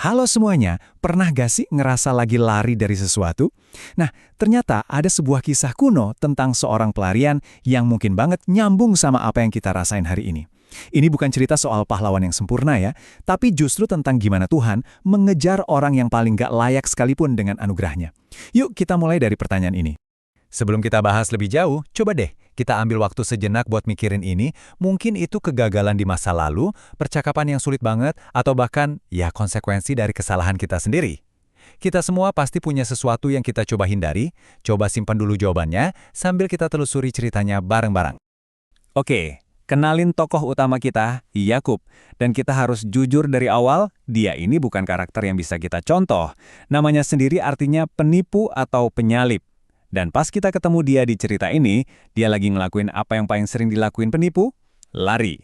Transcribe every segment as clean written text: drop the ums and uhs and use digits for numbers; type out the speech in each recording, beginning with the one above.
Halo semuanya, pernah gak sih ngerasa lagi lari dari sesuatu? Nah, ternyata ada sebuah kisah kuno tentang seorang pelarian yang mungkin banget nyambung sama apa yang kita rasain hari ini. Ini bukan cerita soal pahlawan yang sempurna ya, tapi justru tentang gimana Tuhan mengejar orang yang paling gak layak sekalipun dengan anugerahnya. Yuk kita mulai dari pertanyaan ini. Sebelum kita bahas lebih jauh, coba deh kita ambil waktu sejenak buat mikirin ini. Mungkin itu kegagalan di masa lalu, percakapan yang sulit banget, atau bahkan ya konsekuensi dari kesalahan kita sendiri. Kita semua pasti punya sesuatu yang kita coba hindari. Coba simpan dulu jawabannya sambil kita telusuri ceritanya bareng-bareng. Oke, kenalin tokoh utama kita, Yakub. Dan kita harus jujur dari awal, dia ini bukan karakter yang bisa kita contoh. Namanya sendiri artinya penipu atau penyalip. Dan pas kita ketemu dia di cerita ini, dia lagi ngelakuin apa yang paling sering dilakuin penipu? Lari.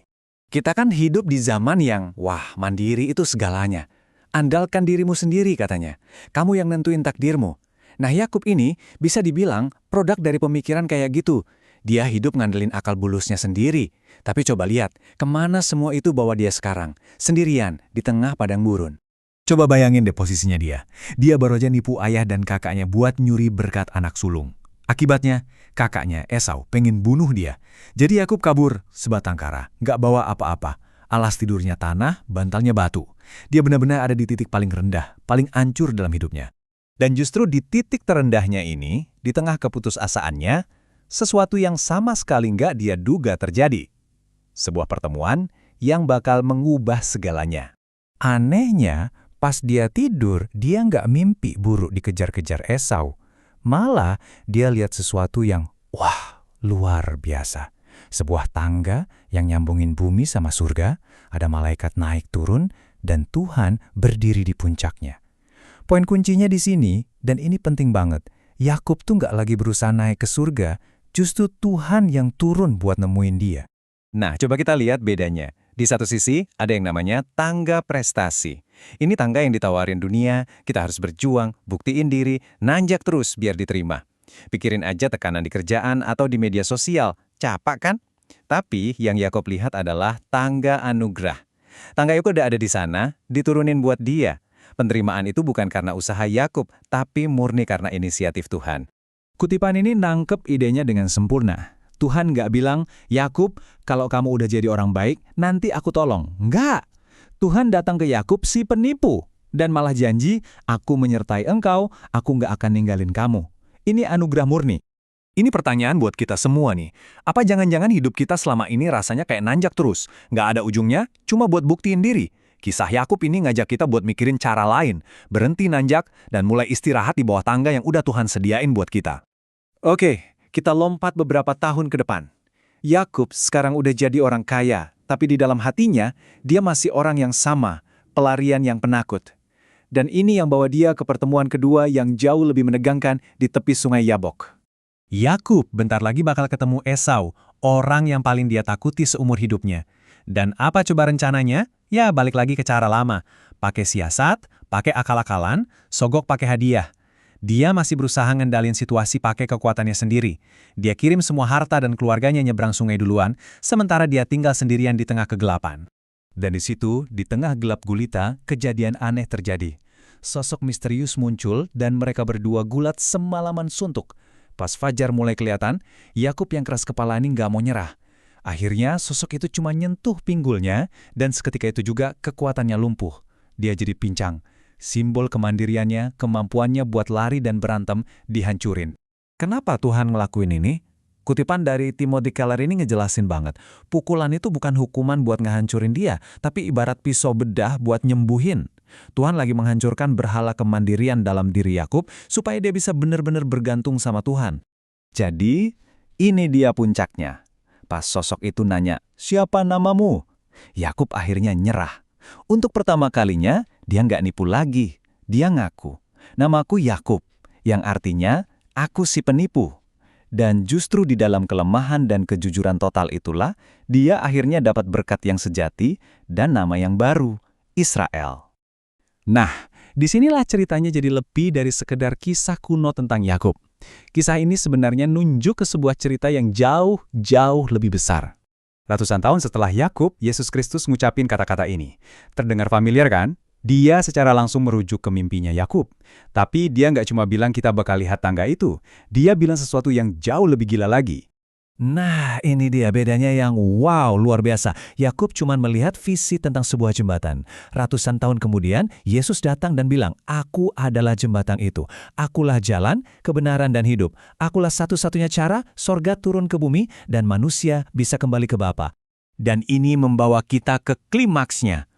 Kita kan hidup di zaman yang, wah, mandiri itu segalanya. Andalkan dirimu sendiri katanya. Kamu yang nentuin takdirmu. Nah, Yakub ini bisa dibilang produk dari pemikiran kayak gitu. Dia hidup ngandelin akal bulusnya sendiri. Tapi coba lihat, kemana semua itu bawa dia sekarang? Sendirian, di tengah padang gurun. Coba bayangin deh posisinya dia. Dia baru aja nipu ayah dan kakaknya buat nyuri berkat anak sulung. Akibatnya, kakaknya Esau pengen bunuh dia. Jadi Yakub kabur sebatang kara, nggak bawa apa-apa. Alas tidurnya tanah, bantalnya batu. Dia benar-benar ada di titik paling rendah, paling hancur dalam hidupnya. Dan justru di titik terendahnya ini, di tengah keputusasaannya, sesuatu yang sama sekali nggak dia duga terjadi. Sebuah pertemuan yang bakal mengubah segalanya. Anehnya, pas dia tidur, dia nggak mimpi buruk dikejar-kejar Esau. Malah, dia lihat sesuatu yang, wah, luar biasa. Sebuah tangga yang nyambungin bumi sama surga, ada malaikat naik turun, dan Tuhan berdiri di puncaknya. Poin kuncinya di sini, dan ini penting banget, Yakub tuh nggak lagi berusaha naik ke surga, justru Tuhan yang turun buat nemuin dia. Nah, coba kita lihat bedanya. Di satu sisi, ada yang namanya tangga prestasi. Ini tangga yang ditawarin dunia, kita harus berjuang, buktiin diri, nanjak terus biar diterima. Pikirin aja tekanan di kerjaan atau di media sosial, capek kan? Tapi yang Yakub lihat adalah tangga anugerah. Tangga itu udah ada di sana, diturunin buat dia. Penerimaan itu bukan karena usaha Yakub, tapi murni karena inisiatif Tuhan. Kutipan ini nangkep idenya dengan sempurna. Tuhan nggak bilang, Yakub, kalau kamu udah jadi orang baik, nanti aku tolong. Nggak. Tuhan datang ke Yakub si penipu, dan malah janji, aku menyertai engkau, aku nggak akan ninggalin kamu. Ini anugerah murni. Ini pertanyaan buat kita semua nih. Apa jangan-jangan hidup kita selama ini rasanya kayak nanjak terus? Nggak ada ujungnya, cuma buat buktiin diri. Kisah Yakub ini ngajak kita buat mikirin cara lain, berhenti nanjak, dan mulai istirahat di bawah tangga yang udah Tuhan sediain buat kita. Oke. Kita lompat beberapa tahun ke depan. Yakub sekarang udah jadi orang kaya, tapi di dalam hatinya, dia masih orang yang sama, pelarian yang penakut. Dan ini yang bawa dia ke pertemuan kedua yang jauh lebih menegangkan di tepi sungai Yabok. Yakub bentar lagi bakal ketemu Esau, orang yang paling dia takuti seumur hidupnya. Dan apa coba rencananya? Ya balik lagi ke cara lama. Pakai siasat, pakai akal-akalan, sogok pakai hadiah. Dia masih berusaha ngendalin situasi pakai kekuatannya sendiri. Dia kirim semua harta dan keluarganya nyebrang sungai duluan, sementara dia tinggal sendirian di tengah kegelapan. Dan di situ, di tengah gelap gulita, kejadian aneh terjadi. Sosok misterius muncul dan mereka berdua gulat semalaman suntuk. Pas fajar mulai kelihatan, Yakub yang keras kepala ini nggak mau nyerah. Akhirnya sosok itu cuma nyentuh pinggulnya dan seketika itu juga kekuatannya lumpuh. Dia jadi pincang. Simbol kemandiriannya, kemampuannya buat lari dan berantem dihancurin. Kenapa Tuhan ngelakuin ini? Kutipan dari Timothy Keller ini ngejelasin banget. Pukulan itu bukan hukuman buat ngehancurin dia, tapi ibarat pisau bedah buat nyembuhin. Tuhan lagi menghancurkan berhala kemandirian dalam diri Yakub supaya dia bisa benar-benar bergantung sama Tuhan. Jadi, ini dia puncaknya. Pas sosok itu nanya, siapa namamu? Yakub akhirnya nyerah. Untuk pertama kalinya, dia nggak nipu lagi. Dia ngaku, namaku Yakub, yang artinya, aku si penipu. Dan justru di dalam kelemahan dan kejujuran total itulah, dia akhirnya dapat berkat yang sejati dan nama yang baru, Israel. Nah, disinilah ceritanya jadi lebih dari sekedar kisah kuno tentang Yakub. Kisah ini sebenarnya nunjuk ke sebuah cerita yang jauh lebih besar. Ratusan tahun setelah Yakub, Yesus Kristus ngucapin kata-kata ini. Terdengar familiar kan? Dia secara langsung merujuk ke mimpinya Yakub. Tapi dia nggak cuma bilang kita bakal lihat tangga itu. Dia bilang sesuatu yang jauh lebih gila lagi. Nah, ini dia bedanya yang wow, luar biasa. Yakub cuma melihat visi tentang sebuah jembatan. Ratusan tahun kemudian, Yesus datang dan bilang, "Aku adalah jembatan itu. Akulah jalan, kebenaran, dan hidup. Akulah satu-satunya cara sorga turun ke bumi dan manusia bisa kembali ke Bapa." Dan ini membawa kita ke klimaksnya.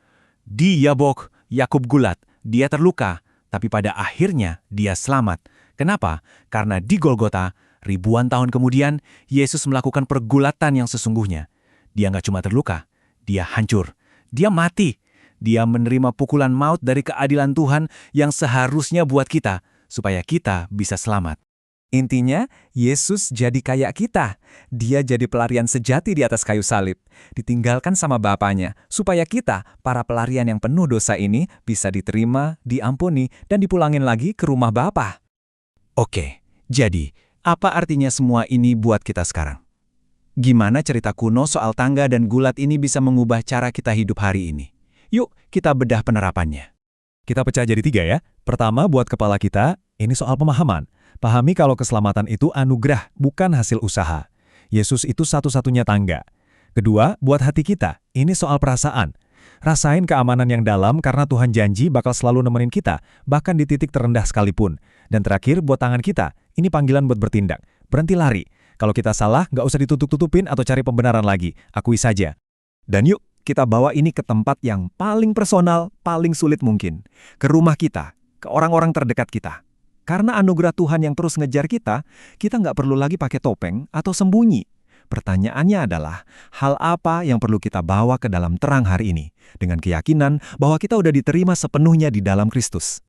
Di Yabok, Yakub gulat. Dia terluka, tapi pada akhirnya dia selamat. Kenapa? Karena di Golgota, ribuan tahun kemudian, Yesus melakukan pergulatan yang sesungguhnya. Dia nggak cuma terluka, dia hancur. Dia mati. Dia menerima pukulan maut dari keadilan Tuhan yang seharusnya buat kita, supaya kita bisa selamat. Intinya, Yesus jadi kayak kita. Dia jadi pelarian sejati di atas kayu salib, ditinggalkan sama Bapaknya, supaya kita, para pelarian yang penuh dosa ini, bisa diterima, diampuni, dan dipulangin lagi ke rumah Bapa. Oke, jadi apa artinya semua ini buat kita sekarang? Gimana cerita kuno soal tangga dan gulat ini bisa mengubah cara kita hidup hari ini? Yuk, kita bedah penerapannya. Kita pecah jadi 3 ya. Pertama, buat kepala kita, ini soal pemahaman. Pahami kalau keselamatan itu anugerah, bukan hasil usaha. Yesus itu satu-satunya tangga. Kedua, buat hati kita, ini soal perasaan. Rasain keamanan yang dalam karena Tuhan janji bakal selalu nemenin kita, bahkan di titik terendah sekalipun. Dan terakhir, buat tangan kita, ini panggilan buat bertindak. Berhenti lari. Kalau kita salah, nggak usah ditutup-tutupin atau cari pembenaran lagi. Akui saja. Dan yuk, kita bawa ini ke tempat yang paling personal, paling sulit mungkin. Ke rumah kita, ke orang-orang terdekat kita. Karena anugerah Tuhan yang terus ngejar kita nggak perlu lagi pakai topeng atau sembunyi. Pertanyaannya adalah, hal apa yang perlu kita bawa ke dalam terang hari ini? Dengan keyakinan bahwa kita udah diterima sepenuhnya di dalam Kristus.